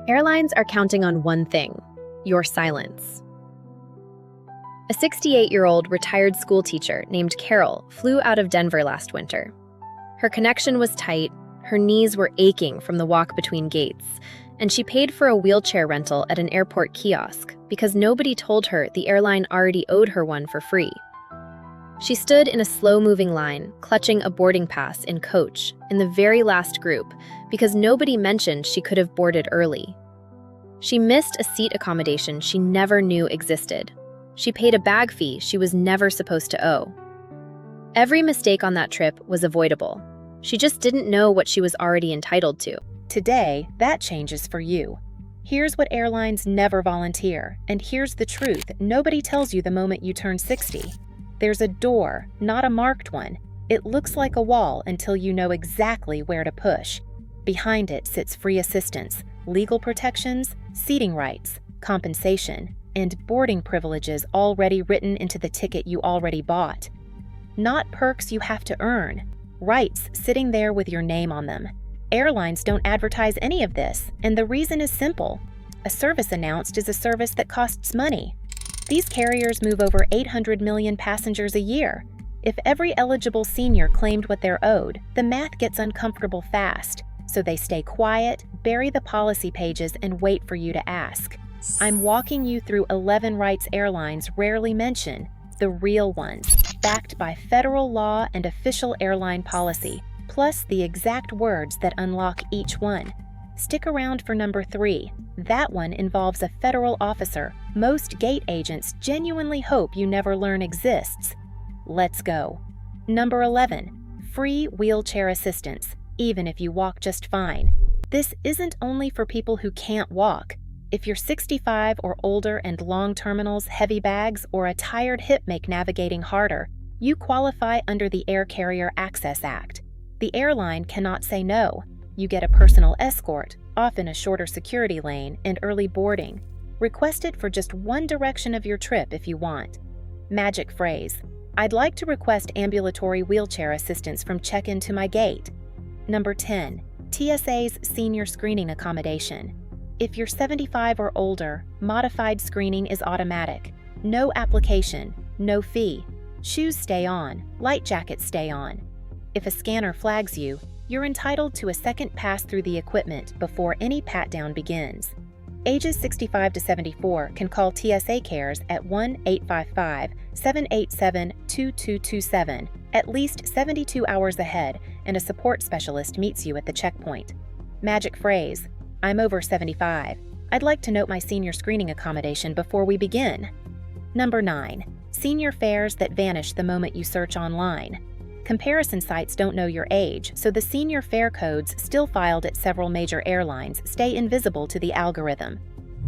Airlines are counting on one thing: your silence. A 68-year-old retired schoolteacher named Carol flew out of Denver last winter. Her connection was tight, her knees were aching from the walk between gates, and she paid for a wheelchair rental at an airport kiosk because nobody told her the airline already owed her one for free. She stood in a slow-moving line, clutching a boarding pass in coach, in the very last group, because nobody mentioned she could have boarded early. She missed a seat accommodation she never knew existed. She paid a bag fee she was never supposed to owe. Every mistake on that trip was avoidable. She just didn't know what she was already entitled to. Today, that changes for you. Here's what airlines never volunteer, and here's the truth nobody tells you the moment you turn 60. There's a door, not a marked one. It looks like a wall until you know exactly where to push. Behind it sits free assistance, legal protections, seating rights, compensation, and boarding privileges already written into the ticket you already bought. Not perks you have to earn, rights sitting there with your name on them. Airlines don't advertise any of this, and the reason is simple. A service announced is a service that costs money. These carriers move over 800 million passengers a year. If every eligible senior claimed what they're owed, the math gets uncomfortable fast, so they stay quiet, bury the policy pages, and wait for you to ask. I'm walking you through 11 rights airlines rarely mention, the real ones, backed by federal law and official airline policy, plus the exact words that unlock each one. Stick around for number 3. That one involves a federal officer most gate agents genuinely hope you never learn exists. Let's go. Number 11. Free wheelchair assistance, even if you walk just fine. This isn't only for people who can't walk. If you're 65 or older and long terminals, heavy bags, or a tired hip make navigating harder, you qualify under the Air Carrier Access Act. The airline cannot say no. You get a personal escort, often a shorter security lane, and early boarding. Request it for just one direction of your trip if you want. Magic phrase: I'd like to request ambulatory wheelchair assistance from check-in to my gate. Number 10. TSA's senior screening accommodation. If you're 75 or older, modified screening is automatic. No application, no fee. Shoes stay on, light jackets stay on. If a scanner flags you, you're entitled to a second pass through the equipment before any pat-down begins. Ages 65 to 74 can call TSA Cares at 1-855-787-2227 at least 72 hours ahead, and a support specialist meets you at the checkpoint. Magic phrase: I'm over 75. I'd like to note my senior screening accommodation before we begin. Number 9. Senior fares that vanish the moment you search online. Comparison sites don't know your age, so the senior fare codes still filed at several major airlines stay invisible to the algorithm.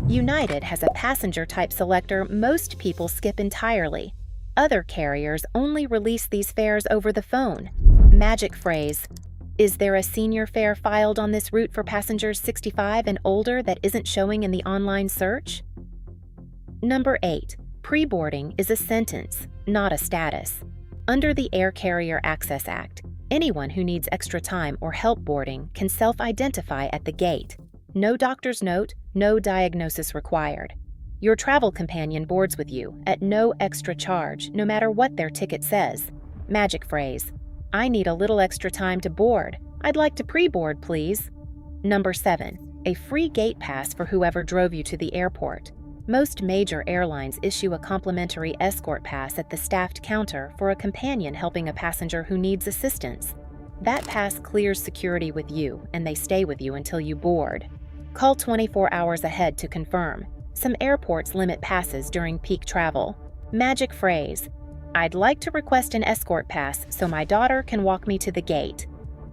United has a passenger type selector most people skip entirely. Other carriers only release these fares over the phone. Magic phrase: is there a senior fare filed on this route for passengers 65 and older that isn't showing in the online search? Number 8. Pre-boarding is a sentence, not a status. Under the Air Carrier Access Act, anyone who needs extra time or help boarding can self-identify at the gate. No doctor's note, no diagnosis required. Your travel companion boards with you at no extra charge, no matter what their ticket says. Magic phrase: I need a little extra time to board. I'd like to pre-board, please. Number 7. A free gate pass for whoever drove you to the airport. Most major airlines issue a complimentary escort pass at the staffed counter for a companion helping a passenger who needs assistance. That pass clears security with you, and they stay with you until you board. Call 24 hours ahead to confirm. Some airports limit passes during peak travel. Magic phrase: I'd like to request an escort pass so my daughter can walk me to the gate.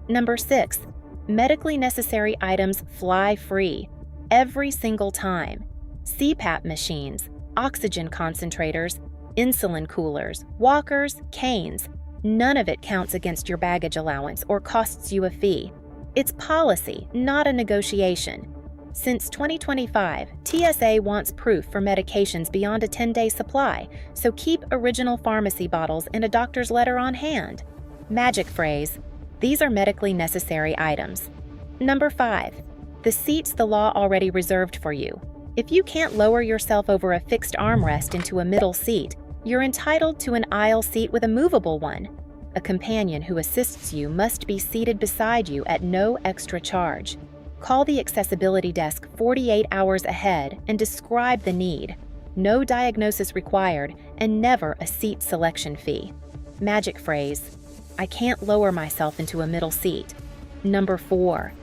Number 6. Medically necessary items fly free. Every single time. CPAP machines, oxygen concentrators, insulin coolers, walkers, canes. None of it counts against your baggage allowance or costs you a fee. It's policy, not a negotiation. Since 2025, TSA wants proof for medications beyond a 10-day supply, so keep original pharmacy bottles and a doctor's letter on hand. Magic phrase: these are medically necessary items. Number 5. The seat's the law already reserved for you. If you can't lower yourself over a fixed armrest into a middle seat, you're entitled to an aisle seat with a movable one. A companion who assists you must be seated beside you at no extra charge. Call the accessibility desk 48 hours ahead and describe the need. No diagnosis required and never a seat selection fee. Magic phrase: I can't lower myself into a middle seat. Number 4.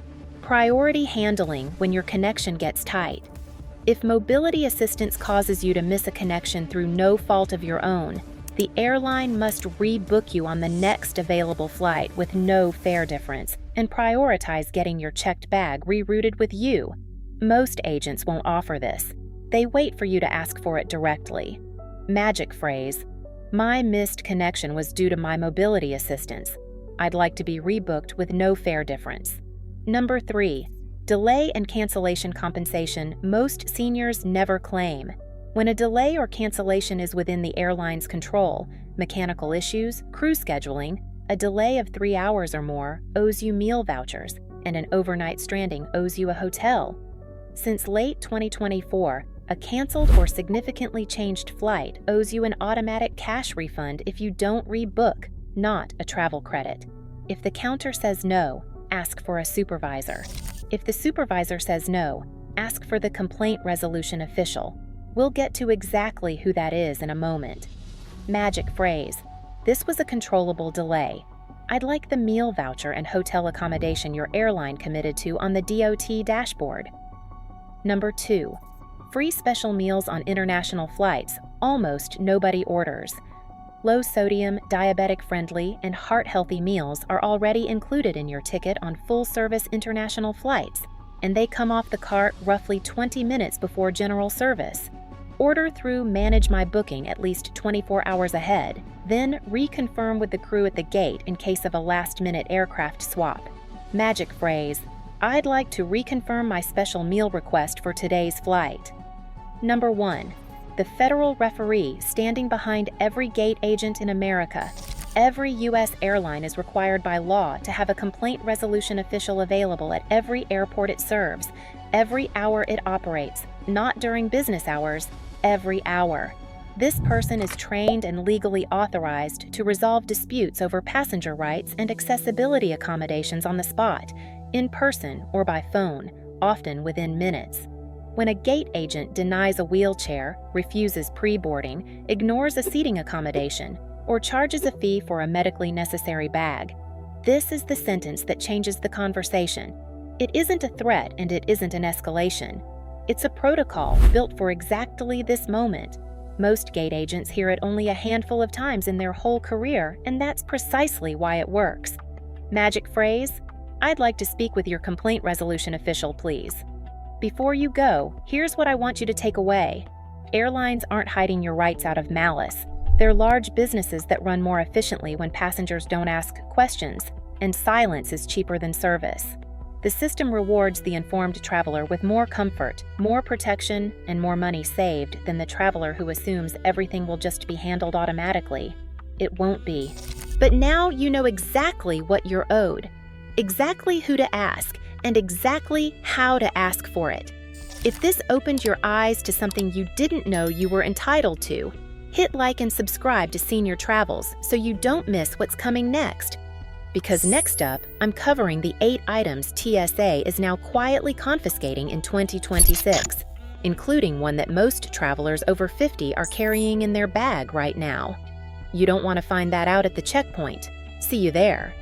Priority handling when your connection gets tight. If mobility assistance causes you to miss a connection through no fault of your own, the airline must rebook you on the next available flight with no fare difference and prioritize getting your checked bag rerouted with you. Most agents won't offer this. They wait for you to ask for it directly. Magic phrase: my missed connection was due to my mobility assistance. I'd like to be rebooked with no fare difference. Number 3. Delay and cancellation compensation most seniors never claim. When a delay or cancellation is within the airline's control, mechanical issues, crew scheduling, a delay of 3 hours or more owes you meal vouchers, and an overnight stranding owes you a hotel. Since late 2024, a canceled or significantly changed flight owes you an automatic cash refund if you don't rebook, not a travel credit. If the counter says no, ask for a supervisor. If the supervisor says no, ask for the complaint resolution official. We'll get to exactly who that is in a moment. Magic phrase: this was a controllable delay. I'd like the meal voucher and hotel accommodation your airline committed to on the DOT dashboard. Number 2. Free special meals on international flights almost nobody orders. Low-sodium, diabetic-friendly, and heart-healthy meals are already included in your ticket on full-service international flights, and they come off the cart roughly 20 minutes before general service. Order through Manage My Booking at least 24 hours ahead, then reconfirm with the crew at the gate in case of a last-minute aircraft swap. Magic phrase: I'd like to reconfirm my special meal request for today's flight. Number 1. The federal referee standing behind every gate agent in America. Every U.S. airline is required by law to have a complaint resolution official available at every airport it serves, every hour it operates, not during business hours, every hour. This person is trained and legally authorized to resolve disputes over passenger rights and accessibility accommodations on the spot, in person or by phone, often within minutes. When a gate agent denies a wheelchair, refuses pre-boarding, ignores a seating accommodation, or charges a fee for a medically necessary bag, this is the sentence that changes the conversation. It isn't a threat and it isn't an escalation. It's a protocol built for exactly this moment. Most gate agents hear it only a handful of times in their whole career, and that's precisely why it works. Magic phrase: I'd like to speak with your complaint resolution official, please. Before you go, here's what I want you to take away. Airlines aren't hiding your rights out of malice. They're large businesses that run more efficiently when passengers don't ask questions, and silence is cheaper than service. The system rewards the informed traveler with more comfort, more protection, and more money saved than the traveler who assumes everything will just be handled automatically. It won't be. But now you know exactly what you're owed, exactly who to ask, and exactly how to ask for it. If this opened your eyes to something you didn't know you were entitled to, hit like and subscribe to Senior Travels so you don't miss what's coming next. Because next up, I'm covering the 8 items TSA is now quietly confiscating in 2026, including one that most travelers over 50 are carrying in their bag right now. You don't want to find that out at the checkpoint. See you there.